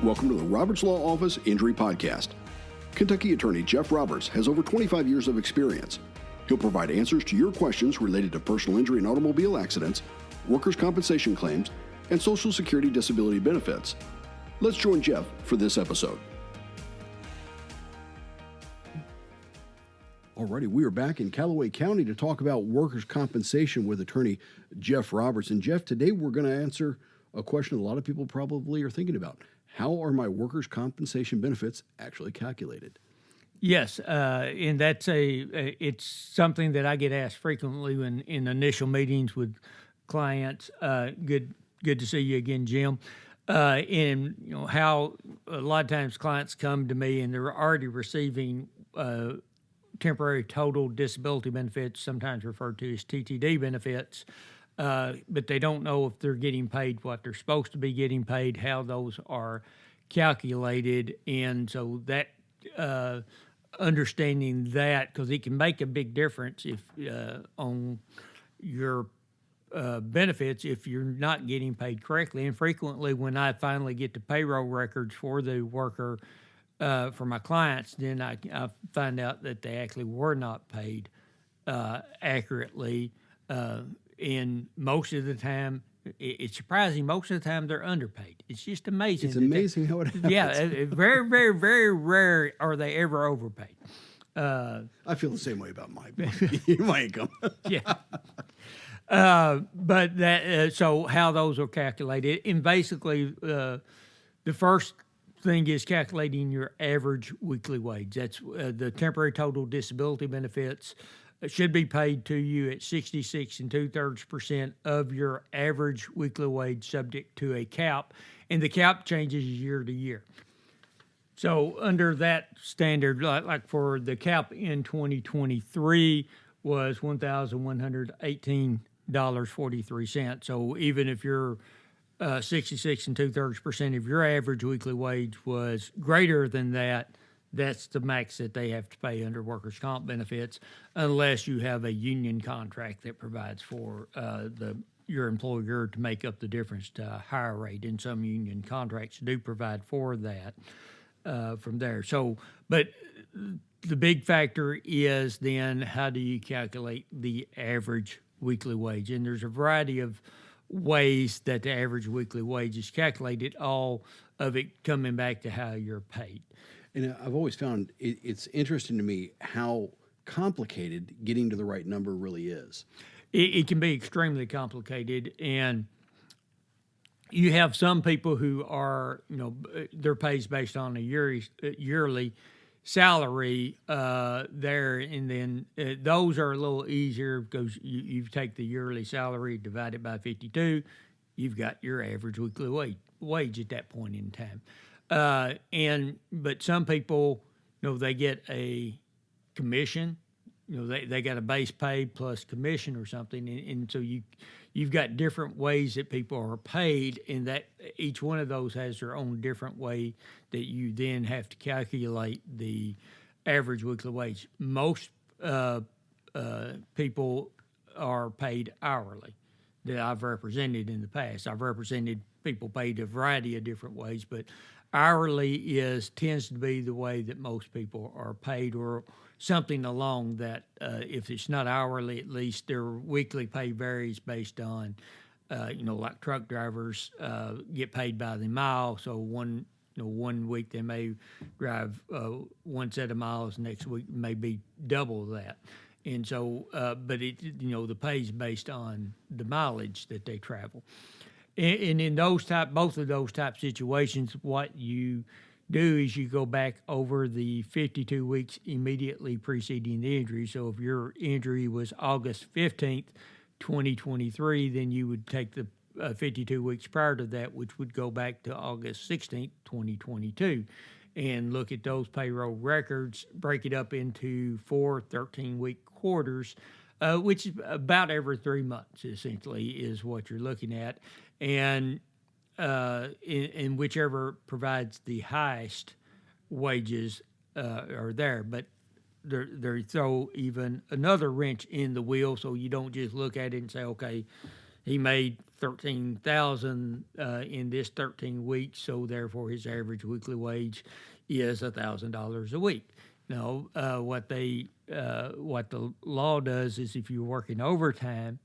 Welcome to the Roberts Law Office Injury Podcast. Kentucky attorney Jeff Roberts has over 25 years of experience. He'll provide answers to your questions related to personal injury and automobile accidents, workers' compensation claims, and Social Security disability benefits. Let's join Jeff for this episode. Alrighty, we are back in Calloway County to talk about workers' compensation with attorney Jeff Roberts. And Jeff, today we're going to answer a question a lot of people probably are thinking about. How are my workers' compensation benefits actually calculated? Yes, and that's it's something that I get asked frequently in initial meetings with clients. Good to see you again, Jim. And how a lot of times clients come to me and they're already receiving temporary total disability benefits, sometimes referred to as TTD benefits, but they don't know if they're getting paid what they're supposed to be getting paid, how those are calculated. And so that understanding that, because it can make a big difference if on your benefits if you're not getting paid correctly. And frequently when I finally get the payroll records for the worker, for my clients, then I find out that they actually were not paid accurately. And most of the time, it's surprising, most of the time they're underpaid. It's just amazing. It's amazing how it happens. Yeah, very, very, very rare are they ever overpaid. I feel the same way about my income. Yeah. But that so how those are calculated, and basically the first thing is calculating your average weekly wage. That's the temporary total disability benefits should be paid to you at 66 2/3% of your average weekly wage, subject to a cap, and the cap changes year to year. So under that standard, like for the cap in 2023 was $1,118.43. So even if you're 66 2/3% of your average weekly wage was greater than that, that's the max that they have to pay under workers' comp benefits, unless you have a union contract that provides for your employer to make up the difference to a higher rate. And some union contracts do provide for that from there. So, but the big factor is then how do you calculate the average weekly wage? And there's a variety of ways that the average weekly wage is calculated, all of it coming back to how you're paid. And I've always found it's interesting to me how complicated getting to the right number really is. It can be extremely complicated, and you have some people who are, their pay is based on a yearly salary there, and then those are a little easier because you take the yearly salary, divide it by 52, you've got your average weekly wage at that point in time. But some people, they get a commission, they got a base pay plus commission or something. And so you've got different ways that people are paid, and that each one of those has their own different way that you then have to calculate the average weekly wage. Most people are paid hourly that I've represented in the past. I've represented people paid a variety of different ways, but hourly tends to be the way that most people are paid, or something along that. If it's not hourly, at least their weekly pay varies based on, like truck drivers get paid by the mile. So one week they may drive one set of miles, next week may be double that. And so, but the pay is based on the mileage that they travel. And in both of those type situations, what you do is you go back over the 52 weeks immediately preceding the injury. So if your injury was August 15th, 2023, then you would take the 52 weeks prior to that, which would go back to August 16th, 2022, and look at those payroll records, break it up into 4 13-week quarters, which is about every 3 months, essentially, is what you're looking at. And in whichever provides the highest wages are there. But they throw even another wrench in the wheel, so you don't just look at it and say, okay, he made 13,000 in this 13 weeks, so therefore his average weekly wage is $1,000 a week. No, what the law does is if you're working overtime,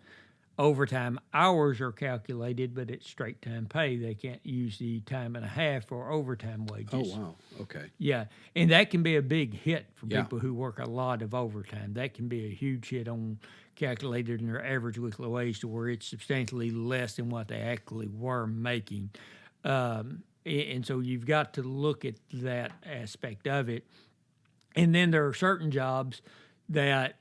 overtime hours are calculated, but it's straight time pay. They can't use the time and a half for overtime wages. Oh, wow. Okay. Yeah, and that can be a big hit for Yeah. people who work a lot of overtime. That can be a huge hit on calculated in their average weekly wage to where it's substantially less than what they actually were making. And so you've got to look at that aspect of it. And then there are certain jobs that,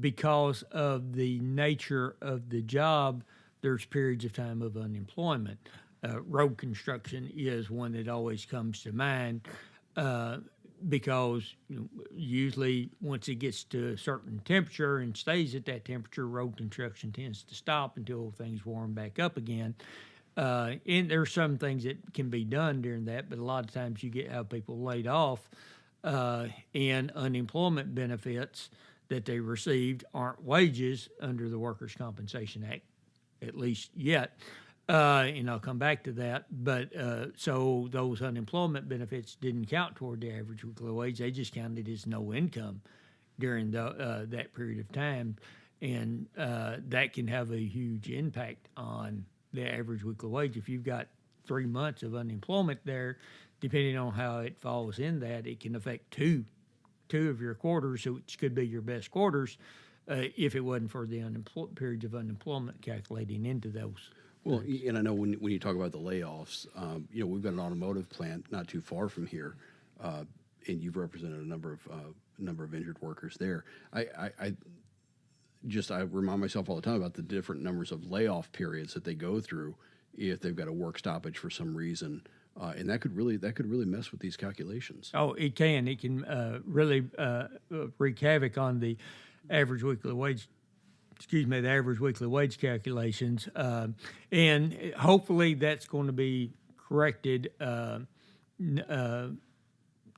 because of the nature of the job, there's periods of time of unemployment. Road construction is one that always comes to mind because usually once it gets to a certain temperature and stays at that temperature, road construction tends to stop until things warm back up again. And there's some things that can be done during that, but a lot of times you have people laid off and unemployment benefits that they received aren't wages under the Workers' Compensation Act, at least yet. And I'll come back to that. But so those unemployment benefits didn't count toward the average weekly wage. They just counted as no income during that period of time. And that can have a huge impact on the average weekly wage. If you've got 3 months of unemployment there, depending on how it falls in that, it can affect two of your quarters, which could be your best quarters, if it wasn't for the periods of unemployment calculating into those. Well, and I know when you talk about the layoffs, we've got an automotive plant not too far from here, and you've represented a number of injured workers there. I remind myself all the time about the different numbers of layoff periods that they go through if they've got a work stoppage for some reason. And that could really mess with these calculations. Oh, it can. It can really wreak havoc on the average weekly wage. The average weekly wage calculations, and hopefully that's going to be corrected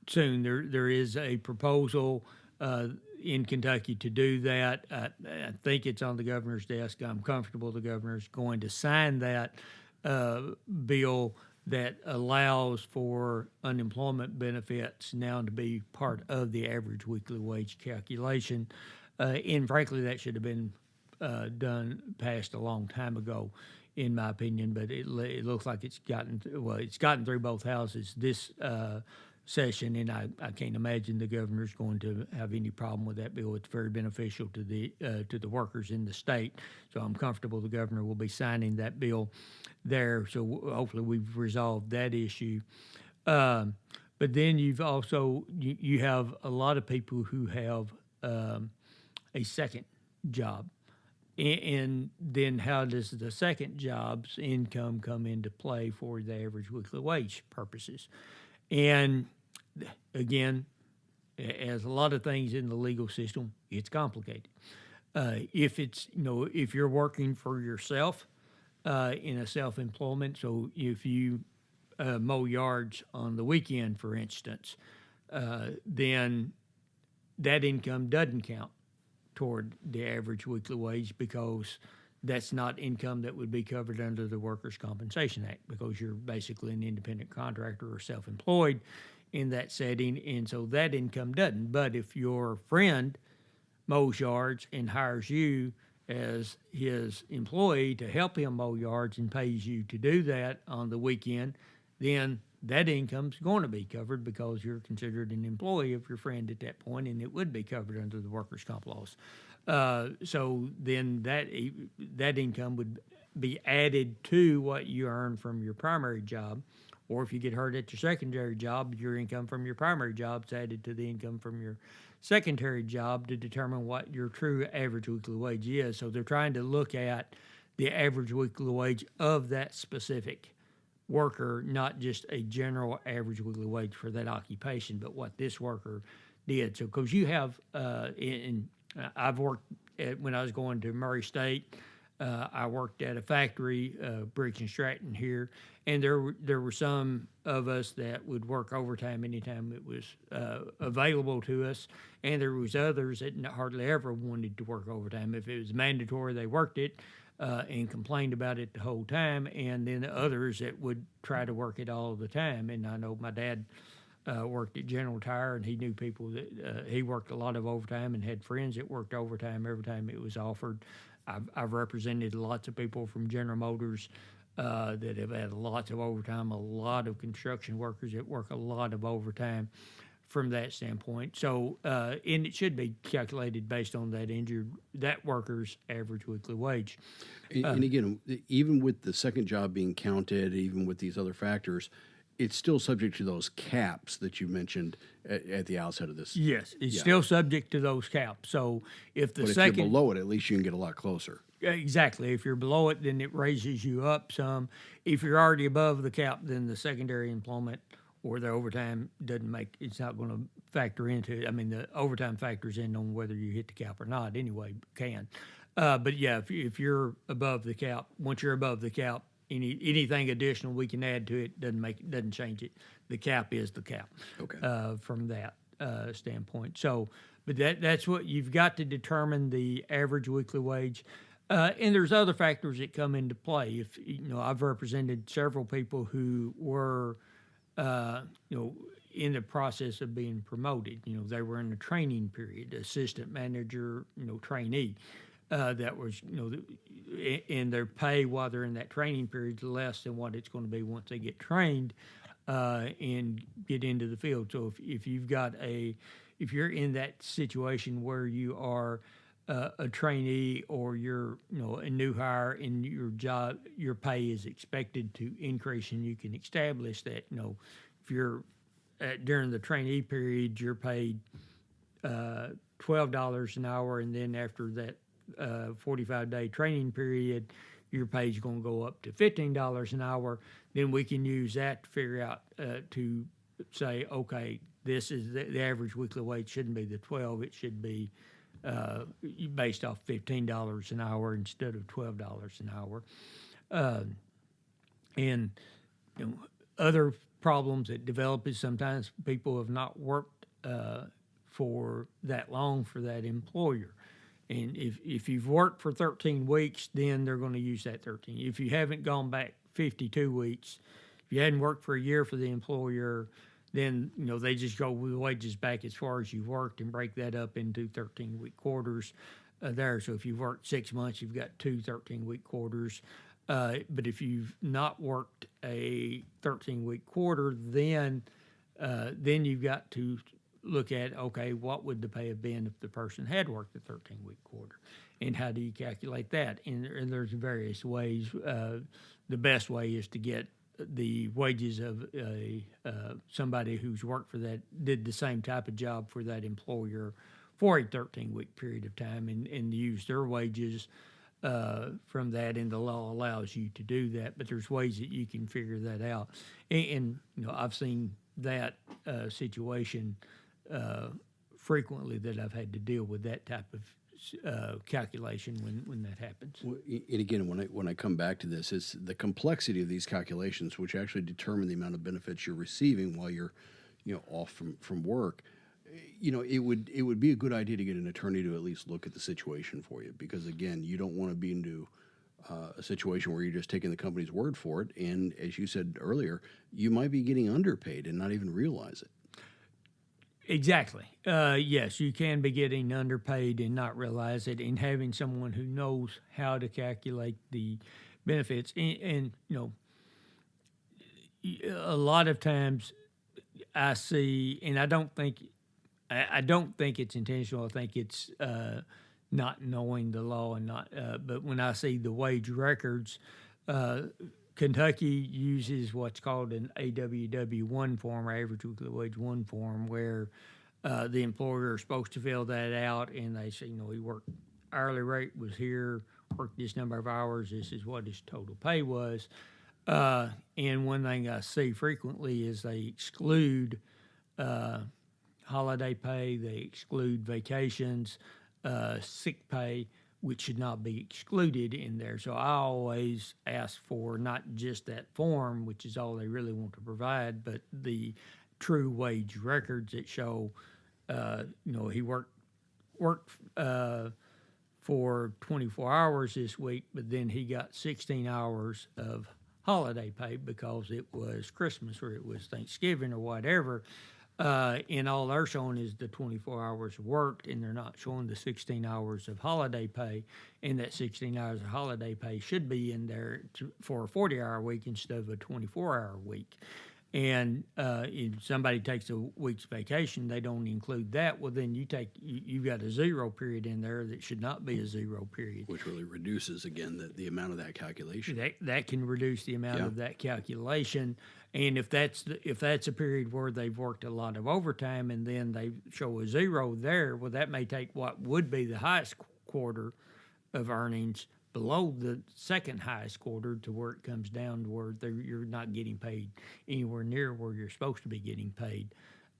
soon. There is a proposal in Kentucky to do that. I think it's on the governor's desk. I'm comfortable the governor's going to sign that bill that allows for unemployment benefits now to be part of the average weekly wage calculation. And frankly, that should have been passed a long time ago, in my opinion. But it looks like it's gotten through both houses this session, and I can't imagine the governor's going to have any problem with that bill. It's very beneficial to the workers in the state. So I'm comfortable the governor will be signing that bill there. So hopefully we've resolved that issue. But then you have a lot of people who have a second job. And then how does the second job's income come into play for the average weekly wage purposes? And again, as a lot of things in the legal system, it's complicated. If you're working for yourself in a self-employment, so if you mow yards on the weekend, for instance, then that income doesn't count toward the average weekly wage because that's not income that would be covered under the Workers' Compensation Act because you're basically an independent contractor or self-employed in that setting, and so that income doesn't. But if your friend mows yards and hires you as his employee to help him mow yards and pays you to do that on the weekend, then that income's going to be covered because you're considered an employee of your friend at that point, and it would be covered under the workers' comp laws. So then that income would be added to what you earn from your primary job, or if you get hurt at your secondary job, your income from your primary job is added to the income from your secondary job to determine what your true average weekly wage is. So they're trying to look at the average weekly wage of that specific worker, not just a general average weekly wage for that occupation, but what this worker did. So, because you have, I've worked when I was going to Murray State, I worked at a factory, Briggs and Stratton here, and there were some of us that would work overtime anytime it was available to us, and there was others that hardly ever wanted to work overtime. If it was mandatory, they worked it. and complained about it the whole time, and then others that would try to work it all the time. And I know my dad worked at General Tire, and he knew people that he worked a lot of overtime and had friends that worked overtime every time it was offered. I've represented lots of people from General Motors that have had lots of overtime, a lot of construction workers that work a lot of overtime from that standpoint. So, and it should be calculated based on that worker's average weekly wage. And again, even with the second job being counted, even with these other factors, it's still subject to those caps that you mentioned at the outset of this. Yes, it's still subject to those caps. So if the But if second, you're below it, at least you can get a lot closer. exactly, if you're below it, then it raises you up some. If you're already above the cap, then the secondary employment or the overtime it's not going to factor into it. I mean, the overtime factors in on whether you hit the cap or not anyway, can. But yeah, if you're above the cap, once you're above the cap, anything additional we can add to it doesn't change it. The cap is the cap. Okay. From that standpoint. So, but that's what you've got to determine the average weekly wage. And there's other factors that come into play. If I've represented several people who were, in the process of being promoted. They were in the training period, assistant manager, trainee. That was, and their pay while they're in that training period is less than what it's going to be once they get trained and get into the field. So if you're in that situation where you are a trainee or you're a new hire and your pay is expected to increase, and you can establish that if you're during the trainee period you're paid $12 an hour, and then after that 45-day training period your pay is going to go up to $15 an hour, then we can use that to figure out to say, okay, this is the average weekly wage shouldn't be the 12, it should be based off $15 an hour instead of $12 an hour. And other problems that develop is sometimes people have not worked for that long for that employer. And if you've worked for 13 weeks, then they're going to use that 13. If you haven't gone back 52 weeks, if you hadn't worked for a year for the employer, then they just go with the wages back as far as you've worked and break that up into 13-week quarters there. So if you've worked 6 months, you've got two 13-week quarters. But if you've not worked a 13-week quarter, then you've got to look at, okay, what would the pay have been if the person had worked a 13-week quarter, and how do you calculate that? And there's various ways. The best way is to get the wages of somebody who's worked for did the same type of job for that employer for a 13-week period of time, and use their wages from that, and the law allows you to do that. But there's ways that you can figure that out, and I've seen that situation frequently, that I've had to deal with that type of calculation when that happens. Well, and again, when I come back to this, it's the complexity of these calculations, which actually determine the amount of benefits you're receiving while you're off from work. It would be a good idea to get an attorney to at least look at the situation for you, because again, you don't want to be into a situation where you're just taking the company's word for it, and as you said earlier, you might be getting underpaid and not even realize it. Exactly. Yes, you can be getting underpaid and not realize it, and having someone who knows how to calculate the benefits. And a lot of times I see, and I don't think it's intentional. I think it's not knowing the law and not. But when I see the wage records, Kentucky uses what's called an AWW-1 form, or average weekly wage 1 form, where the employer is supposed to fill that out, and they say, he worked, hourly rate was here, worked this number of hours, this is what his total pay was. And one thing I see frequently is they exclude holiday pay, they exclude vacations, sick pay, which should not be excluded in there. So I always ask for not just that form, which is all they really want to provide, but the true wage records that show, he worked for 24 hours this week, but then he got 16 hours of holiday pay because it was Christmas or it was Thanksgiving or whatever. And all they're showing is the 24 hours worked, and they're not showing the 16 hours of holiday pay. And that 16 hours of holiday pay should be in there for a 40-hour week instead of a 24-hour week. And if somebody takes a week's vacation, they don't include that. Well, then you've got a zero period in there that should not be a zero period. Which really reduces, again, the amount of that calculation. That can reduce the amount of that calculation. And if that's a period where they've worked a lot of overtime and then they show a zero there, well, that may take what would be the highest quarter of earnings below the second highest quarter to where it comes down to where you're not getting paid anywhere near where you're supposed to be getting paid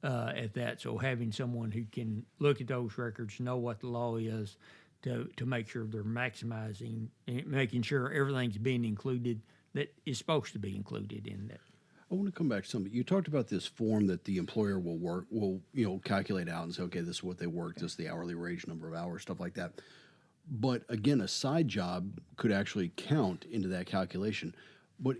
at that. So having someone who can look at those records, know what the law is, to make sure they're maximizing, making sure everything's being included that is supposed to be included in that. I want to come back to something. You talked about this form that the employer will calculate out and say, okay, this is what they worked, this is the hourly wage, number of hours, stuff like that. But again, a side job could actually count into that calculation. But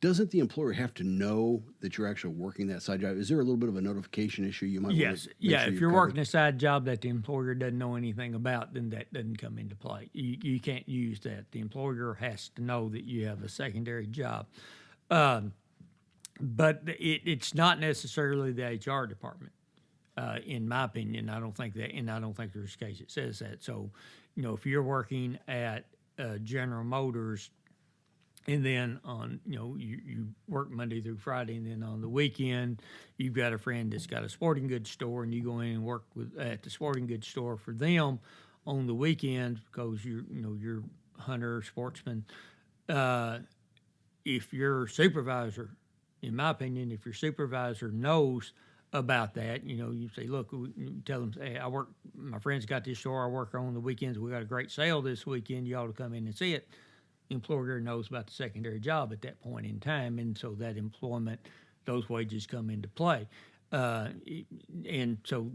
doesn't the employer have to know that you're actually working that side job? Is there a little bit of a notification issue you might? Yes, if you're working a side job that the employer doesn't know anything about, then that doesn't come into play. You can't use that. The employer has to know that you have a secondary job. But it's not necessarily the HR department. In my opinion, I don't think that, and I don't think there's a case that says that. So, if you're working at General Motors, and then on, you work Monday through Friday, and then on the weekend, you've got a friend that's got a sporting goods store, and you go in and work at the sporting goods store for them on the weekend because you're hunter, sportsman. If your supervisor, in my opinion, if your supervisor knows about that, you say, look, you tell them, hey, my friend's got this store, I work on the weekends, we got a great sale this weekend, you ought to come in and see it. The employer knows about the secondary job at that point in time, and so that employment, those wages come into play. And so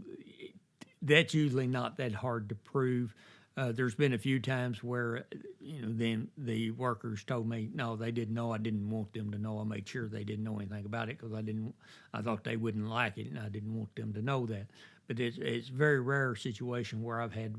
that's usually not that hard to prove. There's been a few times where, then the workers told me, no, they didn't know. I didn't want them to know. I made sure they didn't know anything about it because I thought they wouldn't like it, and I didn't want them to know that. But it's a very rare situation where I've had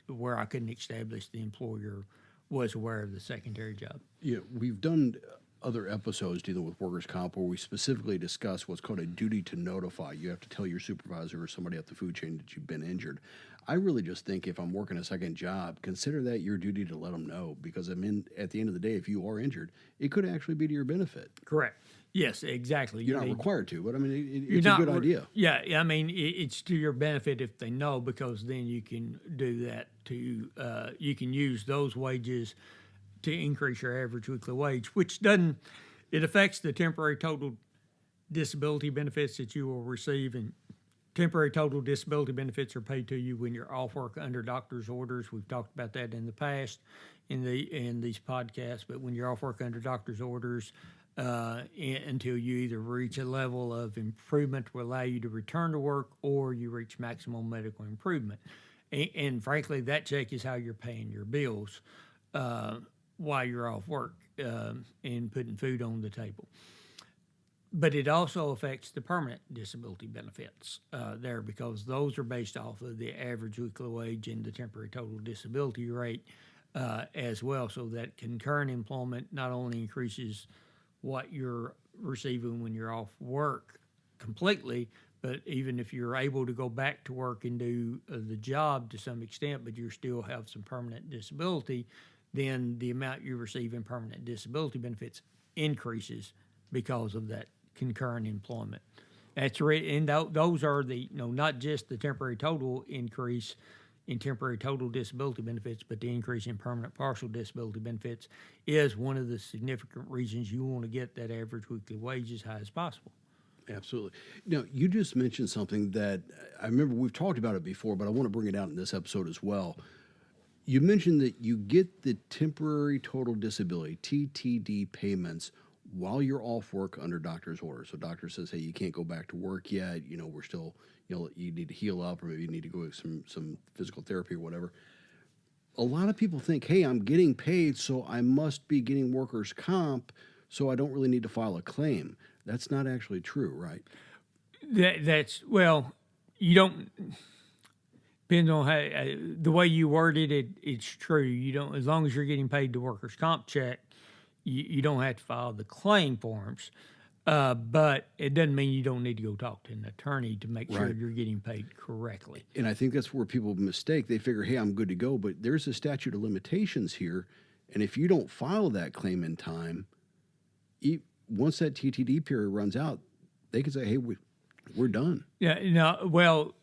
where I couldn't establish the employer was aware of the secondary job. Yeah, we've done other episodes dealing with workers' comp where we specifically discuss what's called a duty to notify. You have to tell your supervisor or somebody up the food chain that you've been injured. I really just think if I'm working a second job, consider that your duty to let them know because at the end of the day, if you are injured, it could actually be to your benefit. Correct. Yes, exactly. You're not required to, but I mean, it's a good idea. Yeah, I mean, it's to your benefit if they know because then you can do that you can use those wages to increase your average weekly wage, which it affects the temporary total disability benefits that you will receive. And temporary total disability benefits are paid to you when you're off work under doctor's orders. We've talked about that in the past in these podcasts, but when you're off work under doctor's orders, until you either reach a level of improvement to allow you to return to work or you reach maximum medical improvement. And frankly, that check is how you're paying your bills while you're off work and putting food on the table. But it also affects the permanent disability benefits there because those are based off of the average weekly wage and the temporary total disability rate as well. So that concurrent employment not only increases what you're receiving when you're off work completely, but even if you're able to go back to work and do the job to some extent, but you still have some permanent disability, then the amount you receive in permanent disability benefits increases because of that concurrent employment. That's right, and those are the not just the temporary total increase in temporary total disability benefits, but the increase in permanent partial disability benefits is one of the significant reasons you want to get that average weekly wage as high as possible. Absolutely. Now, you just mentioned something that I remember we've talked about it before, but I want to bring it out in this episode as well. You mentioned that you get the temporary total disability, TTD payments, while you're off work under doctor's orders. So doctor says, hey, you can't go back to work yet. We're still, you need to heal up or maybe you need to go with some physical therapy or whatever. a lot of people think, hey, I'm getting paid, so I must be getting workers' comp, so I don't really need to file a claim. That's not actually true, right? Well, you don't. Depends on how the way you worded it. It's true. You don't, as long as you're getting paid the workers' comp check, you don't have to file the claim forms. But it doesn't mean you don't need to go talk to an attorney to make sure Right. you're getting paid correctly. And I think that's where people mistake. They figure, hey, I'm good to go, but there's a statute of limitations here, and if you don't file that claim in time, once that TTD period runs out, they can say, hey, we're done. Yeah. No. Well,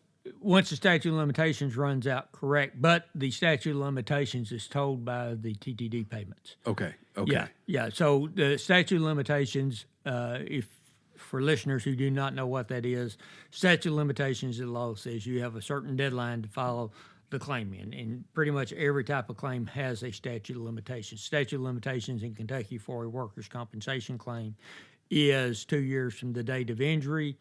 once the statute of limitations runs out, correct. But the statute of limitations is told by the TTD payments. Okay. Okay. Yeah. Yeah. So the statute of limitations, if for listeners who do not know what that is, statute of limitations, the law says you have a certain deadline to file the claim in, and pretty much every type of claim has a statute of limitations. Statute of limtations in Kentucky for a workers' compensation claim is 2 years from the date of injury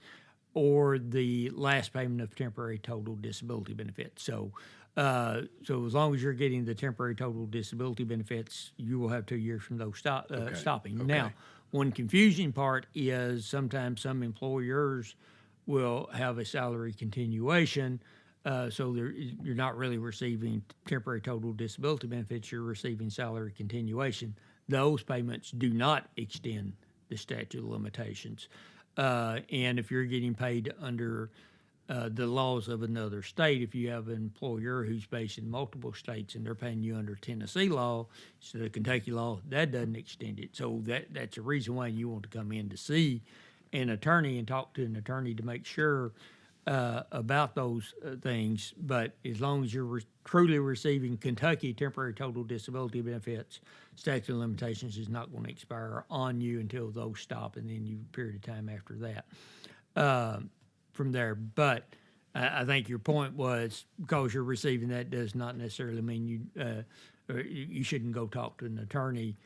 or the last payment of temporary total disability benefits. So as long as you're getting the temporary total disability benefits, you will have 2 years from those stopping. Okay. Now, one confusing part is sometimes some employers will have a salary continuation, so you're not really receiving temporary total disability benefits, you're receiving salary continuation. Those payments do not extend the statute of limitations. And if you're getting paid under the laws of another state, if you have an employer who's based in multiple states and they're paying you under Tennessee law instead of Kentucky law, that doesn't extend it. So that's a reason why you want to come in to see an attorney and talk to an attorney to make sure about those things. But as long as you're truly receiving Kentucky temporary total disability benefits, statute of limitations is not going to expire on you until those stop, and then you period of time after that from there. But I think your point was because you're receiving that does not necessarily mean you shouldn't go talk to an attorney.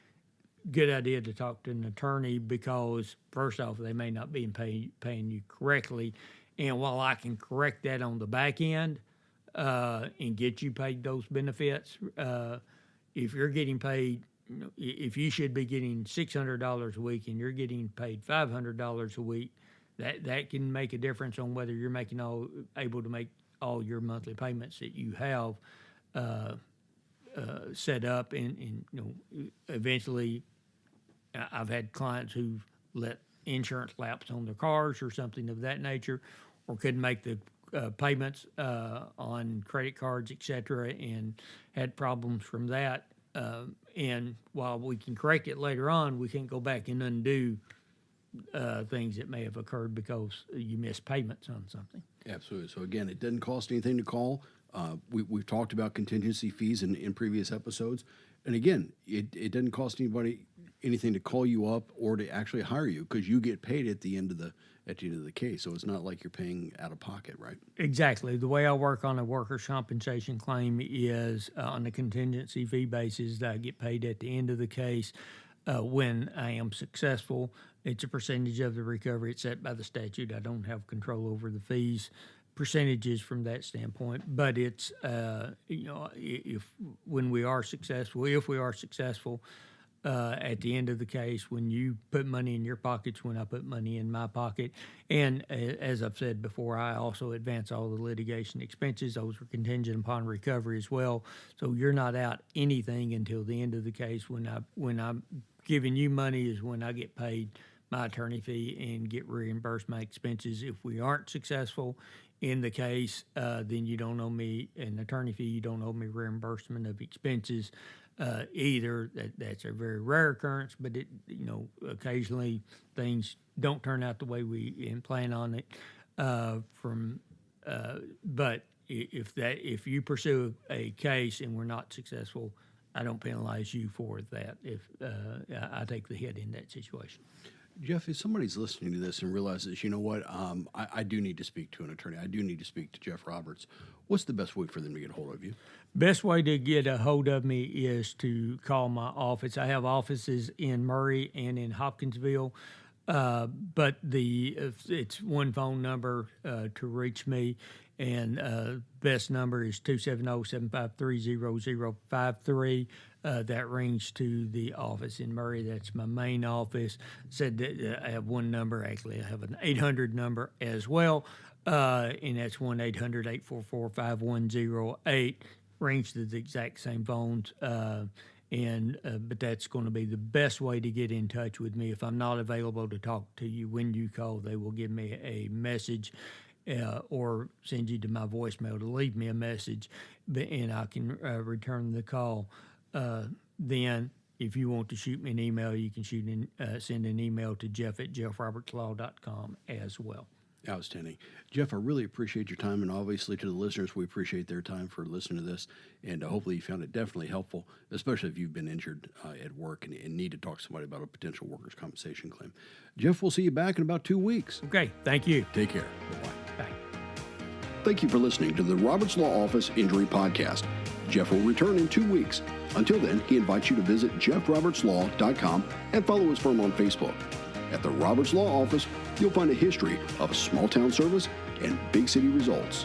Good idea to talk to an attorney because first off, they may not be paying you correctly. And while I can correct that on the back end and get you paid those benefits, if you're getting paid, if you should be getting $600 a week and you're getting paid $500 a week, that can make a difference on whether you're able to make all your monthly payments that you have set up. And eventually, I've had clients who've let insurance lapse on their cars or something of that nature, or couldn't make the payments on credit cards, etc., and had problems from that. And while we can correct it later on, we can't go back and undo things that may have occurred because you missed payments on something. Absolutely. So again, it doesn't cost anything to call. We've talked about contingency fees in previous episodes. And again, it doesn't cost anybody anything to call you up or to actually hire you because you get paid at the end of the case. So it's not like you're paying out of pocket, right? Exactly. The way I work on a workers' compensation claim is on a contingency fee basis that I get paid at the end of the case when I am successful. It's a percentage of the recovery. It's set by the statute. I don't have control over the fees percentages from that standpoint, but it's if we are successful at the end of the case, when you put money in your pockets, when I put money in my pocket, and as I've said before, I also advance all the litigation expenses. Those are contingent upon recovery as well. So you're not out anything until the end of the case. When I'm giving you money is when I get paid my attorney fee and get reimbursed my expenses. If we aren't successful in the case, then you don't owe me an attorney fee. You don't owe me reimbursement of expenses either. That's a very rare occurrence, but occasionally things don't turn out the way we plan on it. But if you pursue a case and we're not successful, I don't penalize you for that. If I take the hit in that situation. Jeff, if somebody's listening to this and realizes, you know what, I do need to speak to an attorney. I do need to speak to Jeff Roberts. What's the best way for them to get a hold of you? Best way to get a hold of me is to call my office. I have offices in Murray and in Hopkinsville. But it's one phone number to reach me, and best number is 270-753-0053. That rings to the office in Murray. That's my main office. Said that I have one number. Actually, I have an 800 number as well, and that's 1-800-844-5108. Rings to the exact same phones. But that's going to be the best way to get in touch with me. If I'm not available to talk to you when you call, they will give me a message or send you to my voicemail to leave me a message, and I can return the call. Then, if you want to shoot me an email, you can send an email to jeff@jeffrobertslaw.com as well. Outstanding. Jeff, I really appreciate your time, and obviously to the listeners, we appreciate their time for listening to this, and hopefully you found it definitely helpful, especially if you've been injured at work and need to talk to somebody about a potential workers' compensation claim. Jeff, we'll see you back in about 2 weeks. Okay, thank you. Take care. Bye-bye. Bye. Thank you for listening to the Roberts Law Office Injury Podcast. Jeff will return in 2 weeks. Until then, he invites you to visit jeffrobertslaw.com and follow his firm on Facebook. At the Roberts Law Office, you'll find a history of small town service and big city results.